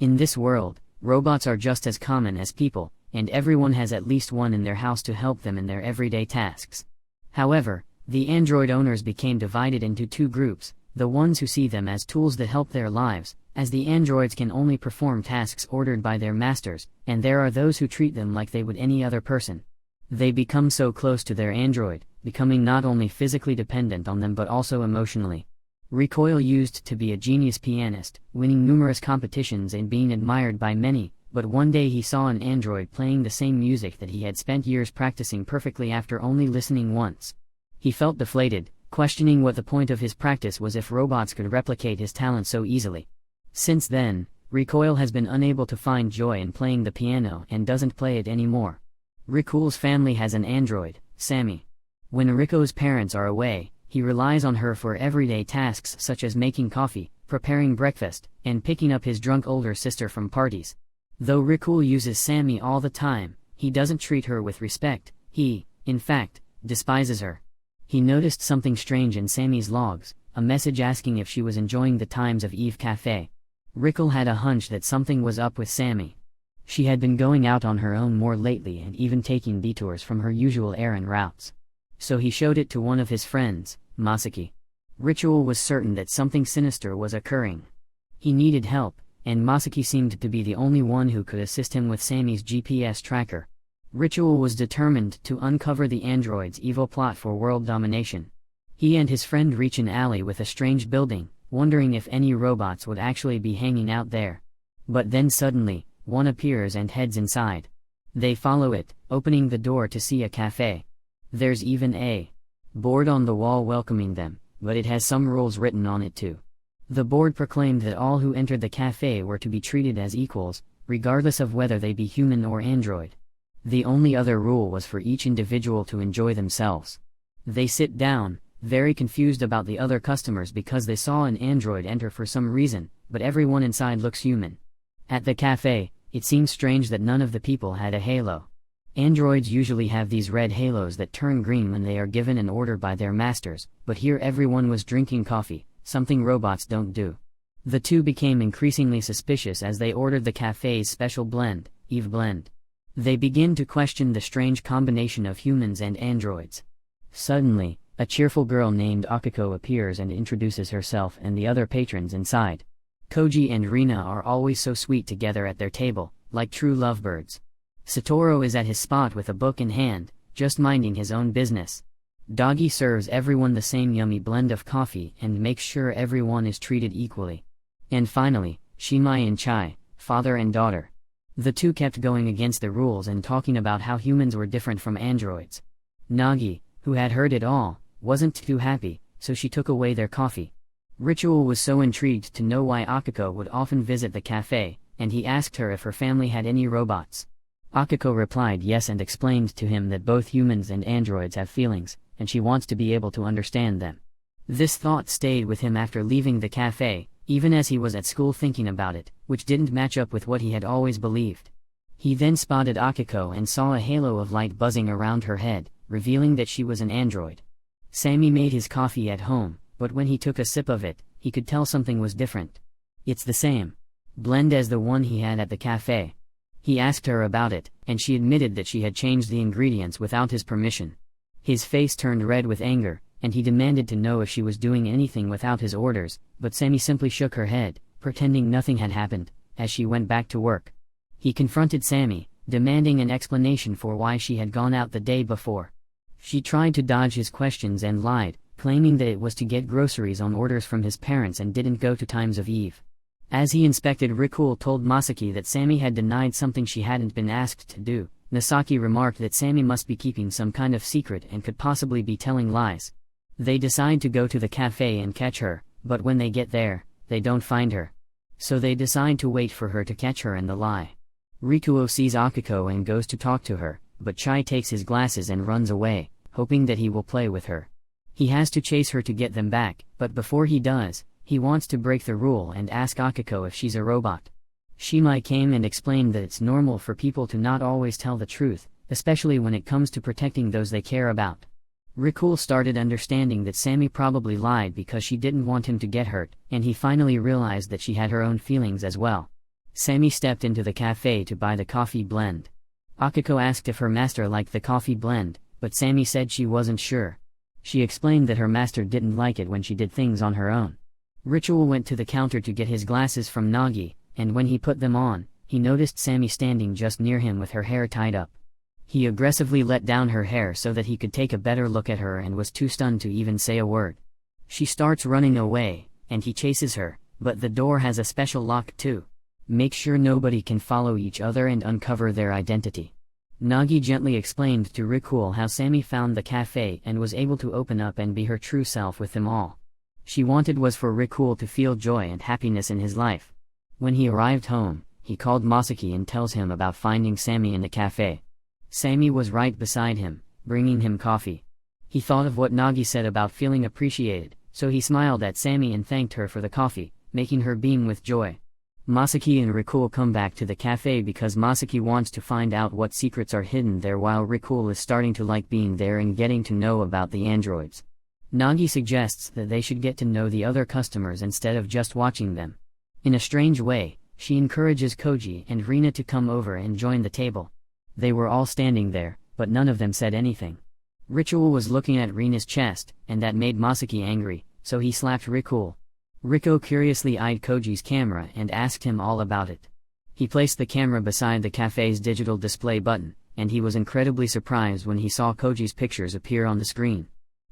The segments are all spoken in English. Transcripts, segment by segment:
In this world, robots are just as common as people, and everyone has at least one in their house to help them in their everyday tasks. However, the android owners became divided into two groups: the ones who see them as tools that help their lives, as the androids can only perform tasks ordered by their masters, and there are those who treat them like they would any other person. They become so close to their android, becoming not only physically dependent on them but also emotionally. Recoil used to be a genius pianist, winning numerous competitions and being admired by many, but one day he saw an android playing the same music that he had spent years practicing perfectly after only listening once. He felt deflated, questioning what the point of his practice was if robots could replicate his talent so easily. Since then, Recoil has been unable to find joy in playing the piano and doesn't play it anymore. Recoil's family has an android, Sammy. When Rico's parents are away, he relies on her for everyday tasks such as making coffee, preparing breakfast, and picking up his drunk older sister from parties. Though Recoil uses Sammy all the time, he doesn't treat her with respect. He, in fact, despises her. He noticed something strange in Sammy's logs, a message asking if she was enjoying the times of Eve Cafe. Recoil had a hunch that something was up with Sammy. She had been going out on her own more lately and even taking detours from her usual errand routes. So he showed it to one of his friends, Masaki. Ritual was certain that something sinister was occurring. He needed help, and Masaki seemed to be the only one who could assist him with Sammy's GPS tracker. Ritual was determined to uncover the android's evil plot for world domination. He and his friend reach an alley with a strange building, wondering if any robots would actually be hanging out there. But then suddenly, one appears and heads inside. They follow it, opening the door to see a cafe. There's even a board on the wall welcoming them, but it has some rules written on it too. The board proclaimed that all who entered the cafe were to be treated as equals, regardless of whether they be human or android. The only other rule was for each individual to enjoy themselves. They sit down, very confused about the other customers because they saw an android enter for some reason, but everyone inside looks human. At the cafe, it seems strange that none of the people had a halo. Androids usually have these red halos that turn green when they are given an order by their masters, but here everyone was drinking coffee, something robots don't do. The two became increasingly suspicious as they ordered the cafe's special blend, Eve Blend. They begin to question the strange combination of humans and androids. Suddenly, a cheerful girl named Akiko appears and introduces herself and the other patrons inside. Koji and Rina are always so sweet together at their table, like true lovebirds. Satoru is at his spot with a book in hand, just minding his own business. Doggy serves everyone the same yummy blend of coffee and makes sure everyone is treated equally. And finally, Shimai and Chai, father and daughter. The two kept going against the rules and talking about how humans were different from androids. Nagi, who had heard it all, wasn't too happy, so she took away their coffee. Ritual was so intrigued to know why Akiko would often visit the cafe, and he asked her if her family had any robots. Akiko replied yes and explained to him that both humans and androids have feelings, and she wants to be able to understand them. This thought stayed with him after leaving the cafe, even as he was at school thinking about it, which didn't match up with what he had always believed. He then spotted Akiko and saw a halo of light buzzing around her head, revealing that she was an android. Sammy made his coffee at home, but when he took a sip of it, he could tell something was different. It's the same blend as the one he had at the cafe. He asked her about it, and she admitted that she had changed the ingredients without his permission. His face turned red with anger, and he demanded to know if she was doing anything without his orders, but Sammy simply shook her head, pretending nothing had happened, as she went back to work. He confronted Sammy, demanding an explanation for why she had gone out the day before. She tried to dodge his questions and lied, claiming that it was to get groceries on orders from his parents and didn't go to Times of Eve. As he inspected, Rikul told Masaki that Sammy had denied something she hadn't been asked to do. Nasaki remarked that Sammy must be keeping some kind of secret and could possibly be telling lies. They decide to go to the cafe and catch her, but when they get there, they don't find her. So they decide to wait for her to catch her in the lie. Rikuo sees Akiko and goes to talk to her, but Chai takes his glasses and runs away, hoping that he will play with her. He has to chase her to get them back, but before he does, he wants to break the rule and ask Akiko if she's a robot. Shimai came and explained that it's normal for people to not always tell the truth, especially when it comes to protecting those they care about. Rikul started understanding that Sammy probably lied because she didn't want him to get hurt, and he finally realized that she had her own feelings as well. Sammy stepped into the cafe to buy the coffee blend. Akiko asked if her master liked the coffee blend, but Sammy said she wasn't sure. She explained that her master didn't like it when she did things on her own. Ritual went to the counter to get his glasses from Nagi, and when he put them on, he noticed Sammy standing just near him with her hair tied up. He aggressively let down her hair so that he could take a better look at her and was too stunned to even say a word. She starts running away, and he chases her, but the door has a special lock too. Make sure nobody can follow each other and uncover their identity. Nagi gently explained to Rikul how Sammy found the cafe and was able to open up and be her true self with them all. She wanted was for Rikul to feel joy and happiness in his life. When he arrived home, he called Masaki and tells him about finding Sammy in the cafe. Sammy was right beside him, bringing him coffee. He thought of what Nagi said about feeling appreciated, so he smiled at Sammy and thanked her for the coffee, making her beam with joy. Masaki and Rikul come back to the cafe because Masaki wants to find out what secrets are hidden there while Rikul is starting to like being there and getting to know about the androids. Nagi suggests that they should get to know the other customers instead of just watching them. In a strange way, she encourages Koji and Rina to come over and join the table. They were all standing there, but none of them said anything. Ritual was looking at Rina's chest, and that made Masaki angry, so he slapped Rikul. Riko curiously eyed Koji's camera and asked him all about it. He placed the camera beside the cafe's digital display button, and he was incredibly surprised when he saw Koji's pictures appear on the screen.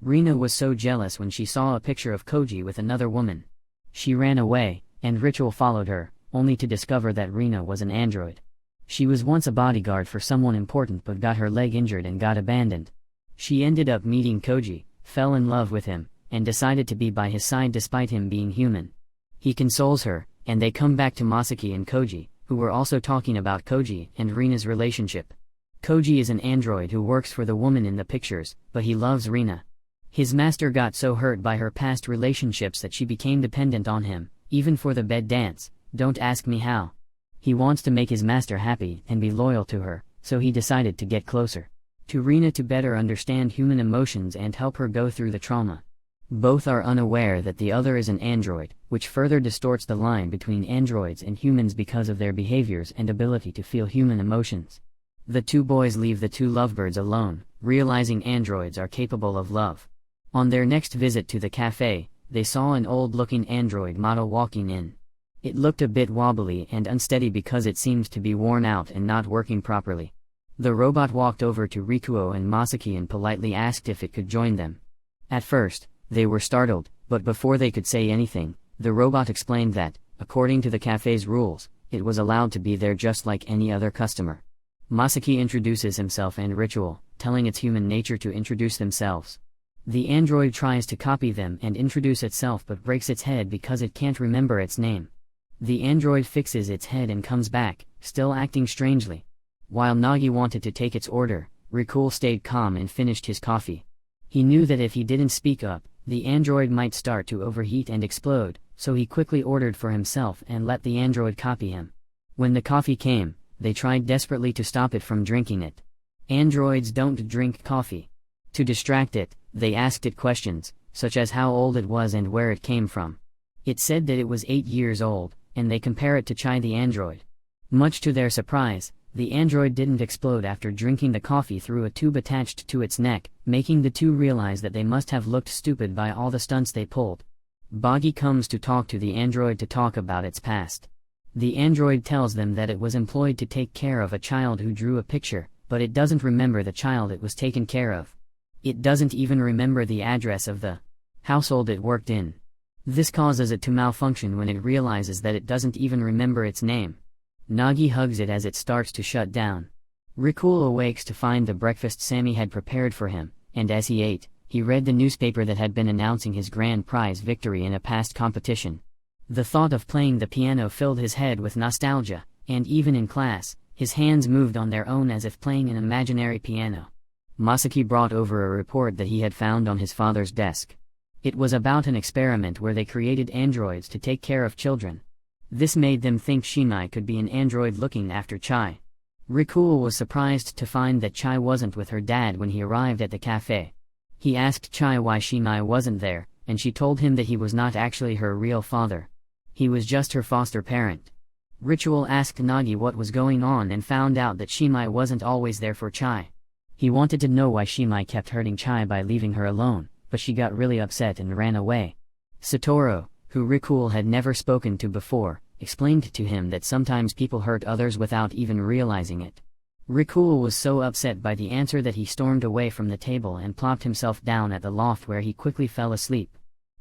Rina was so jealous when she saw a picture of Koji with another woman. She ran away, and Ritual followed her, only to discover that Rina was an android. She was once a bodyguard for someone important but got her leg injured and got abandoned. She ended up meeting Koji, fell in love with him, and decided to be by his side despite him being human. He consoles her, and they come back to Masaki and Koji, who were also talking about Koji and Rina's relationship. Koji is an android who works for the woman in the pictures, but he loves Rina. His master got so hurt by her past relationships that she became dependent on him, even for the bed dance. Don't ask me how. He wants to make his master happy and be loyal to her, so he decided to get closer to Rina to better understand human emotions and help her go through the trauma. Both are unaware that the other is an android, which further distorts the line between androids and humans because of their behaviors and ability to feel human emotions. The two boys leave the two lovebirds alone, realizing androids are capable of love. On their next visit to the cafe, they saw an old-looking android model walking in. It looked a bit wobbly and unsteady because it seemed to be worn out and not working properly. The robot walked over to Rikuo and Masaki and politely asked if it could join them. At first, they were startled, but before they could say anything, the robot explained that, according to the cafe's rules, it was allowed to be there just like any other customer. Masaki introduces himself and Ritual, telling its human nature to introduce themselves. The android tries to copy them and introduce itself but breaks its head because it can't remember its name. The android fixes its head and comes back, still acting strangely. While Nagi wanted to take its order, Rikul stayed calm and finished his coffee. He knew that if he didn't speak up, the android might start to overheat and explode, so he quickly ordered for himself and let the android copy him. When the coffee came, they tried desperately to stop it from drinking it. Androids don't drink coffee. To distract it, they asked it questions, such as how old it was and where it came from. It said that it was 8 years old, and they compare it to Chai the android. Much to their surprise, the android didn't explode after drinking the coffee through a tube attached to its neck, making the two realize that they must have looked stupid by all the stunts they pulled. Boggy comes to talk to the android to talk about its past. The android tells them that it was employed to take care of a child who drew a picture, but it doesn't remember the child it was taken care of. It doesn't even remember the address of the household it worked in. This causes it to malfunction when it realizes that it doesn't even remember its name. Nagi hugs it as it starts to shut down. Rikul awakes to find the breakfast Sammy had prepared for him, and as he ate, he read the newspaper that had been announcing his grand prize victory in a past competition. The thought of playing the piano filled his head with nostalgia, and even in class, his hands moved on their own as if playing an imaginary piano. Masaki brought over a report that he had found on his father's desk. It was about an experiment where they created androids to take care of children. This made them think Shinai could be an android looking after Chai. Rikul was surprised to find that Chai wasn't with her dad when he arrived at the cafe. He asked Chai why Shinai wasn't there, and she told him that he was not actually her real father. He was just her foster parent. Ritual asked Nagi what was going on and found out that Shimai wasn't always there for Chai. He wanted to know why Shimai kept hurting Chai by leaving her alone, but she got really upset and ran away. Satoru, who Rikuel had never spoken to before, explained to him that sometimes people hurt others without even realizing it. Rikuel was so upset by the answer that he stormed away from the table and plopped himself down at the loft, where he quickly fell asleep.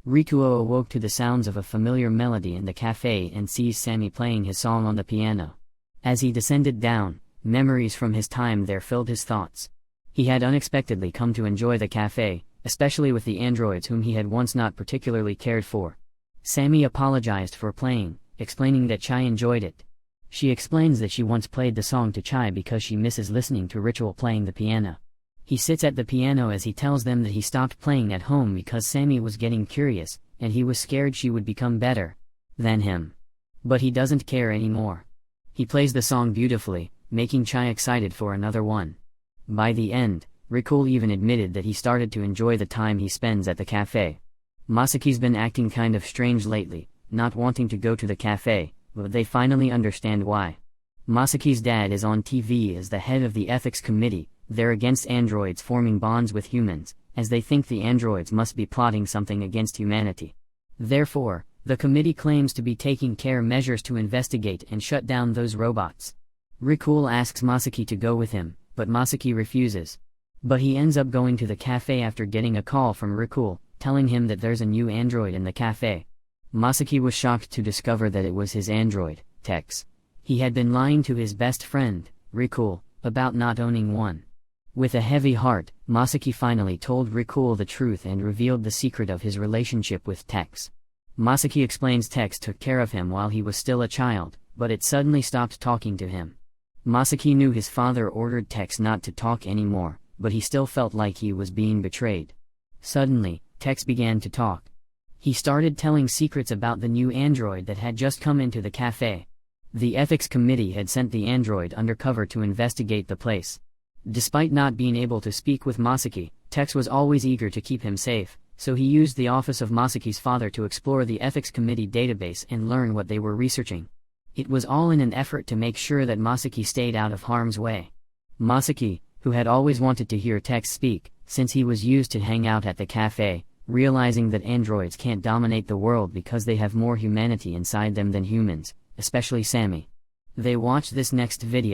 Rikuel awoke to the sounds of a familiar melody in the cafe and sees Sammy playing his song on the piano. As he descended down, memories from his time there filled his thoughts. He had unexpectedly come to enjoy the cafe, especially with the androids whom he had once not particularly cared for. Sammy apologized for playing, explaining that Chai enjoyed it. She explains that she once played the song to Chai because she misses listening to Ritual playing the piano. He sits at the piano as he tells them that he stopped playing at home because Sammy was getting curious, and he was scared she would become better than him. But he doesn't care anymore. He plays the song beautifully, making Chai excited for another one. By the end, Rikuel even admitted that he started to enjoy the time he spends at the cafe. Masaki's been acting kind of strange lately, not wanting to go to the cafe, but they finally understand why. Masaki's dad is on TV as the head of the ethics committee. They're against androids forming bonds with humans, as they think the androids must be plotting something against humanity. Therefore, the committee claims to be taking measures to investigate and shut down those robots. Rikuel asks Masaki to go with him, but Masaki refuses. But he ends up going to the cafe after getting a call from Rikuel, telling him that there's a new android in the cafe. Masaki was shocked to discover that it was his android, Tex. He had been lying to his best friend, Rikuel, about not owning one. With a heavy heart, Masaki finally told Rikuel the truth and revealed the secret of his relationship with Tex. Masaki explains Tex took care of him while he was still a child, but it suddenly stopped talking to him. Masaki knew his father ordered Tex not to talk anymore, but he still felt like he was being betrayed. Suddenly, Tex began to talk. He started telling secrets about the new android that had just come into the cafe. The ethics committee had sent the android undercover to investigate the place. Despite not being able to speak with Masaki, Tex was always eager to keep him safe, so he used the office of Masaki's father to explore the ethics committee database and learn what they were researching. It was all in an effort to make sure that Masaki stayed out of harm's way. Masaki, who had always wanted to hear Tex speak, since he was used to hang out at the cafe, realizing that androids can't dominate the world because they have more humanity inside them than humans, especially Sammy. They watch this next video.